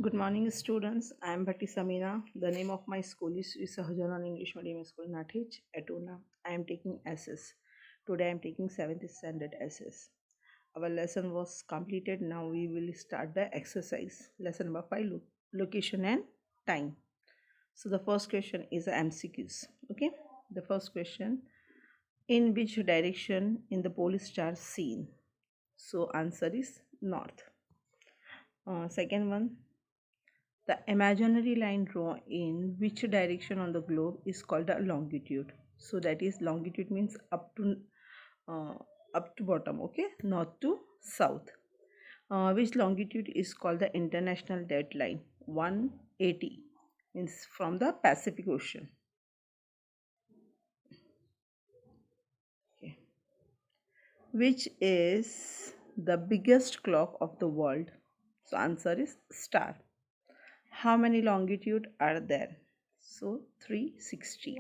Good morning, students. I am Bhatti Samina. The name of my school is Sri Sahajanan English Medium School, Nathij, Etuna. I am taking SS. Today I am taking 7th standard SS. Our lesson was completed. Now we will start the exercise. Lesson number 5, location and time. So the first question is a MCQs. Okay. The first question, in which direction in the pole star seen? So answer is north. Second one, the imaginary line drawn in which direction on the globe is called a longitude. So that is longitude means uh, up to bottom, okay, north to south. Which longitude is called the international deadline? 180 means from the Pacific Ocean. Okay. Which is the biggest clock of the world? So answer is star. How many longitude are there? So 360.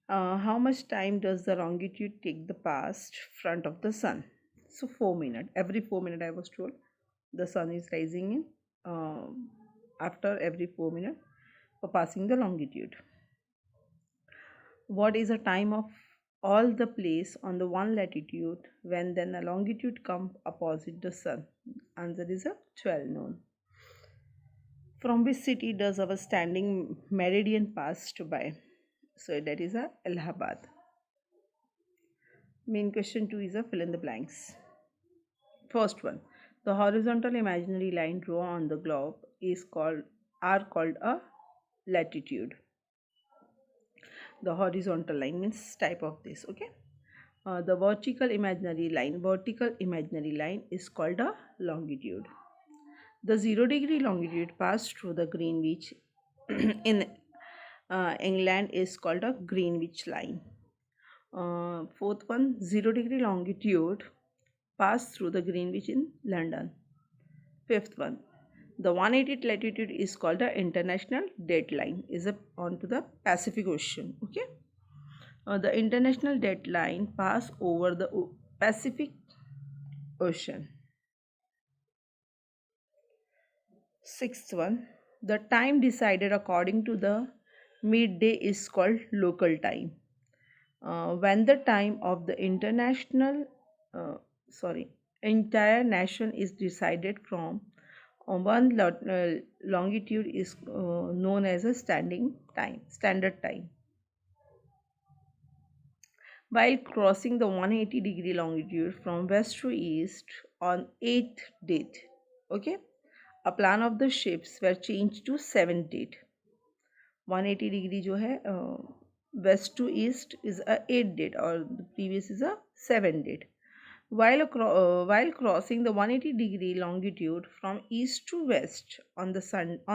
How much time does the longitude take the past front of the sun? So 4 minutes. Every 4 minutes, I was told, the sun is rising in after every 4 minutes for passing the longitude. What is the time of all the place on the one latitude when then the longitude come opposite the sun? Answer is a 12 noon. From which city does our standing meridian pass to by? So that is a Allahabad. Main question 2 is a fill in the blanks. First one, the horizontal imaginary line drawn on the globe is called a latitude. The horizontal line means type of this, okay. The vertical imaginary line is called a longitude. The 0 degree longitude passed through the Greenwich in England is called a Greenwich line. Fourth one, 0 degree longitude passed through the Greenwich in London. Fifth one, the 180 latitude is called the international dateline, is onto the Pacific Ocean. Okay, the international dateline pass over the Pacific Ocean. Sixth one, the time decided according to the midday is called local time. When the time of the uh, entire nation is decided from longitude is known as a standard time. While crossing the 180-degree longitude from west to east on 8th date, okay, a plan of the ships were changed to 7th date. 180 degree जो है west to east is a 8 date और the previous is a 7 date. While crossing the 180 degree longitude from east to west on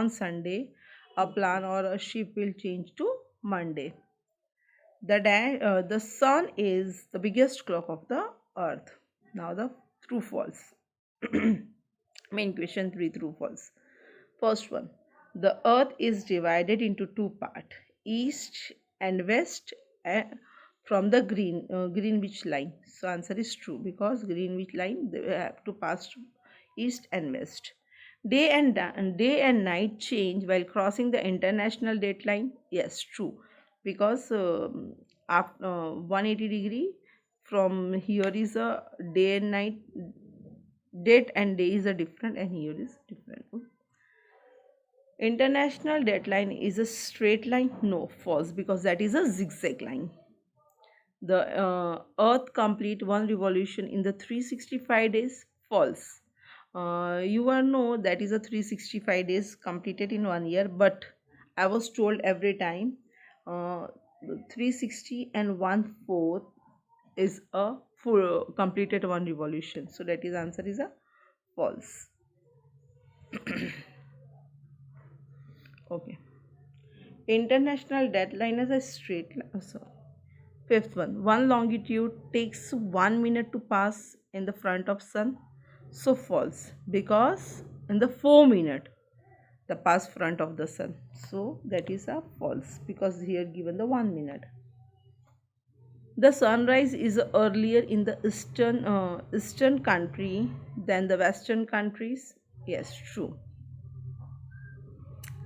Sunday, a plan or a ship will change to Monday. The sun is the biggest clock of the earth. Now the true false. Main question 3 true false. First one, the earth is divided into two parts, east and west, from the Greenwich line. So answer is true because Greenwich line they have to pass east and west. Day and night change while crossing the international date line. Yes, true, because after 180 degree from here is a day and night, date and day is a different, and here is different. International deadline is a straight line? No, false, because that is a zigzag line. The earth complete one revolution in the 365 days? False. You are know that is a 365 days completed in 1 year, but I was told every time 360 and 1/4 is a full completed one revolution. So that is answer is a false. Okay. International deadline is a straight line. Sorry. Fifth one longitude takes 1 minute to pass in the front of sun. So false, because in the 4 minute the pass front of the sun. So that is a false because here given the 1 minute. The sunrise is earlier in the eastern country than the western countries. Yes, true.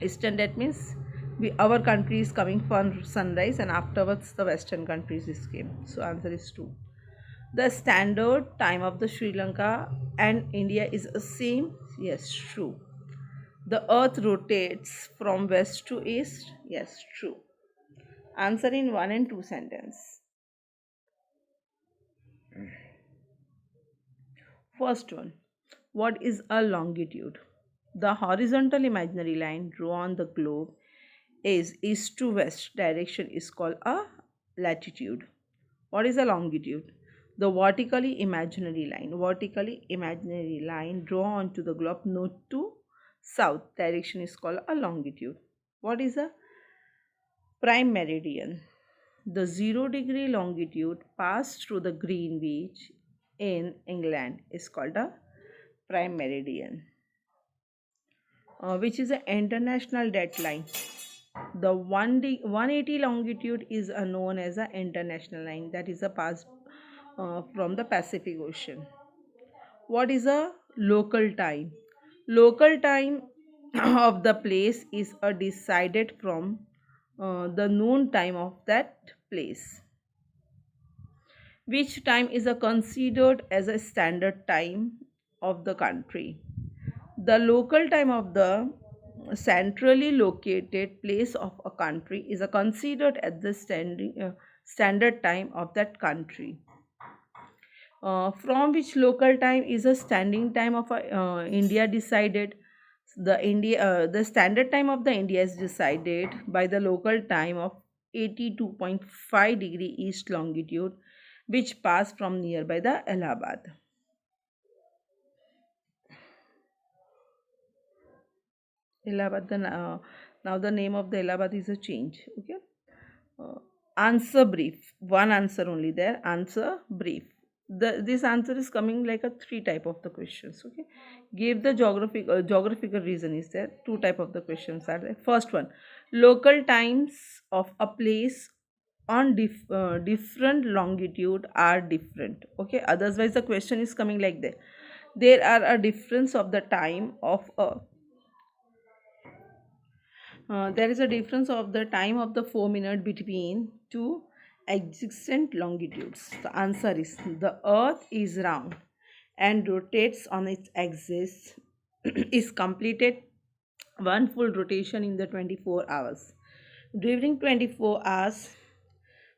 Eastern, that means our country is coming from sunrise, and afterwards the western countries is came. So answer is 2. The standard time of the Sri Lanka and India is the same. Yes, true. The earth rotates from west to east. Yes, true. Answer in 1 and 2 sentence. First one. What is a longitude? The horizontal imaginary line drawn on the globe is east to west direction is called a latitude. What is a longitude? The vertically imaginary line drawn onto the globe north to south direction is called a longitude. What is a prime meridian? The 0 degree longitude passed through the Greenwich in England is called a prime meridian, which is an international deadline. The 180 longitude is known as an international line, that is a pass from the Pacific Ocean. What is a local time? Local time of the place is decided from the noon time of that place. Which time is considered as a standard time of the country? The local time of the centrally located place of a country is considered as the standard time of that country. From which local time is a standing time of India decided. The standard time of the India is decided by the local time of 82.5 degree east longitude, which pass from nearby the Allahabad. Allahabad, now the name of the Allahabad is a change. Okay. Uh, Answer brief. One answer only there. Answer brief. This answer is coming like a three type of the questions. Okay. Give the geographical reason is there. Two type of the questions are there. First one, local times of a place on different longitude are different. Okay. Otherwise the question is coming like that. There are a difference of the time of a there is a difference of the time of the 4 minute between two existent longitudes. The answer is the earth is round and rotates on its axis is completed one full rotation in the 24 hours. During 24 hours,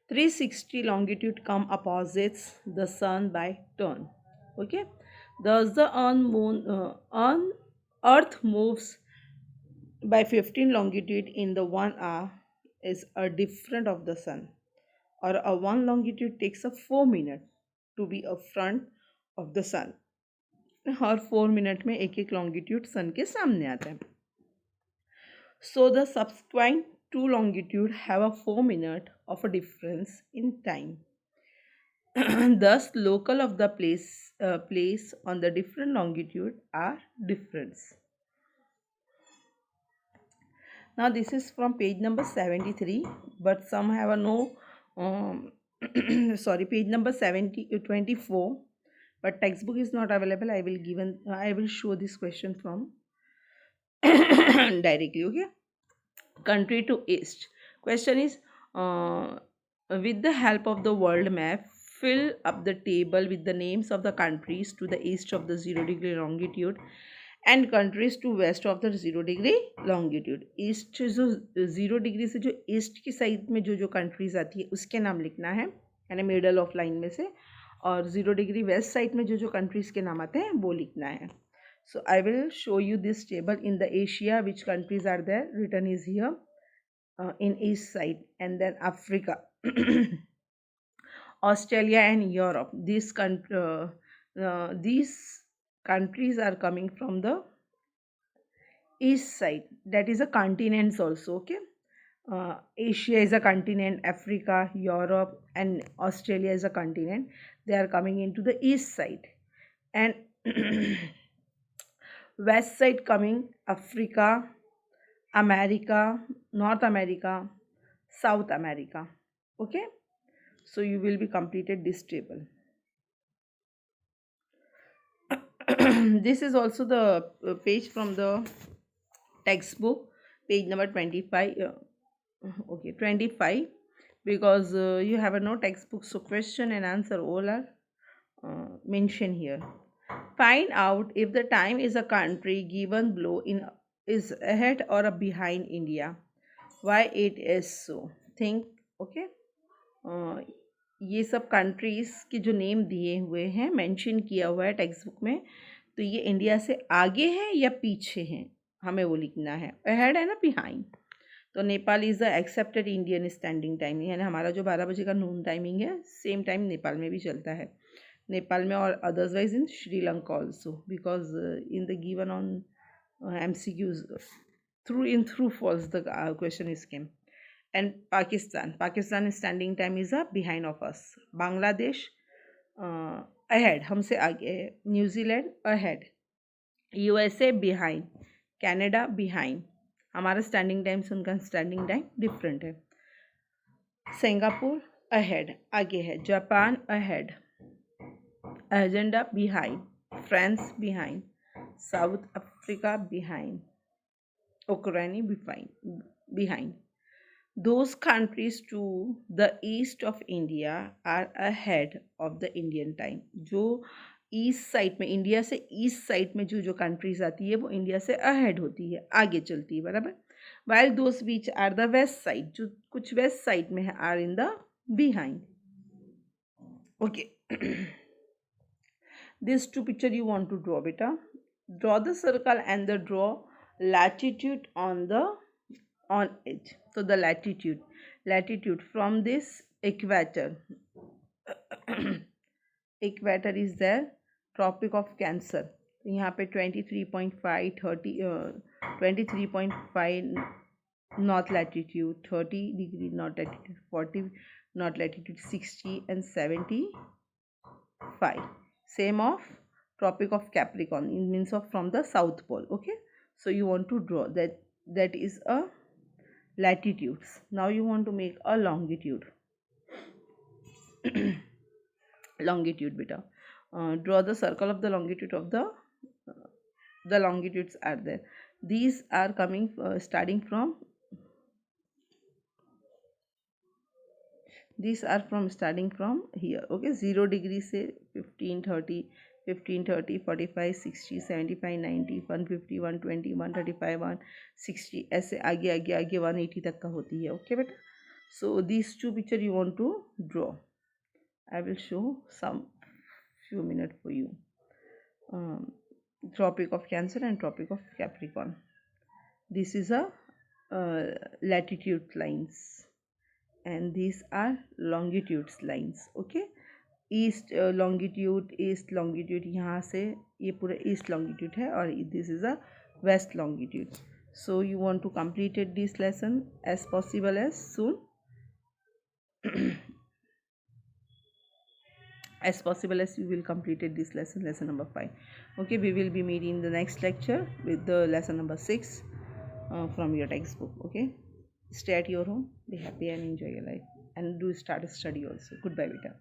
360 longitude come opposites the sun by turn. Okay, thus the earth moves by 15 longitude in the 1 hour is a different of the sun, or a one longitude takes a 4 minute to be a front of the sun, और 4 minute में एक एक longitude सन के सामने आता है. So the subsequent two longitude have a 4 minute of a difference in time. Thus local of the place on the different longitude are different. Now this is from page number 73, but some have a no sorry, page number 24, but textbook is not available. I will show this question from directly. Okay. Country to east. Question is, with the help of the world map, fill up the table with the names of the countries to the east of the 0 degree longitude and countries to west of the 0 degree longitude. East जो 0 degree से जो east की side में जो जो countries आती है उसके नाम लिखना है, यानी मिडल ऑफ लाइन में से, और 0 डिग्री वेस्ट साइड में जो जो कंट्रीज के नाम आते हैं वो लिखना है. So I will show you this table in the Asia, which countries are there. Written is here in east side, and then Africa, Australia, and Europe. These countries are coming from the east side. That is a continents also. Okay. Asia is a continent, Africa, Europe, and Australia is a continent. They are coming into the east side, and west side coming Africa, America, North America, South America. Okay, so you will be completed this table. This is also the page from the textbook. page number 25. Okay, 25, because you have a no textbook, so question and answer all are mentioned here. Find out if the time is a country given below in is ahead or a behind India. Why it is so? Think. Okay. अ, ये सब countries के जो name दिए हुए हैं, mention किया हुआ है टेक्स्ट बुक में, तो ये इंडिया से आगे है या पीछे हैं, हमें वो लिखना है। अहेड है ना, बिहाइंड। तो Nepal is the accepted Indian standing timing, यानी हमारा जो 12 बजे का नून टाइमिंग है, सेम टाइम नेपाल में भी चलता है। नेपाल में और otherwise in Sri Lanka also, because in the given on MCQs through false the question is came. And Pakistan standing time is a behind of us. Bangladesh ahead, हमसे आगे है। New Zealand ahead, USA behind, Canada behind। हमारा standing time से उनका standing time different है। Singapore ahead, आगे है। Japan ahead, अर्जेंटा behind, France behind, south Africa behind, Ukraine behind. Those countries to the east of India are ahead of the Indian time. जो east side में, India से east side में जो जो countries आती है वो इंडिया से अहेड होती है, आगे चलती है, बराबर। While those beach are the west side, जो कुछ वेस्ट साइड में है, are in the behind. Okay, this two picture you want to draw बेटा। Draw the circle and the draw latitude on it. So the latitude from this equator equator is there, Tropic of Cancer, तो यहाँ पे 23.5 30 23.5 north latitude, 30 degree north latitude, 40 north latitude, 60 and 75, same of Tropic of Capricorn, it means of from the south pole. Okay, so you want to draw that is a latitudes. Now you want to make a longitude. Longitude beta, draw the circle of the longitude of the longitudes are there. These are coming starting from, these are from starting from here. Okay, 0 degree से 15 30 15 30 45 60 75 90 150 120 135 160 ऐसे आगे आगे आगे 180 तक का होती है। Okay बेटा, so these two picture you want to draw. I will show some few minutes for you. Tropic of Cancer and Tropic of Capricorn. This is a latitude lines and these are longitudes lines. Okay, east longitude यहाँ से ये पूरा east longitude है और this is a west longitude. So you want to completed this lesson as possible as soon as possible as you will completed this lesson number 5. Okay, we will be meeting in the next lecture with the lesson number 6 from your textbook. Okay, stay at your home, be happy and enjoy your life, and do start a study also. Goodbye beta.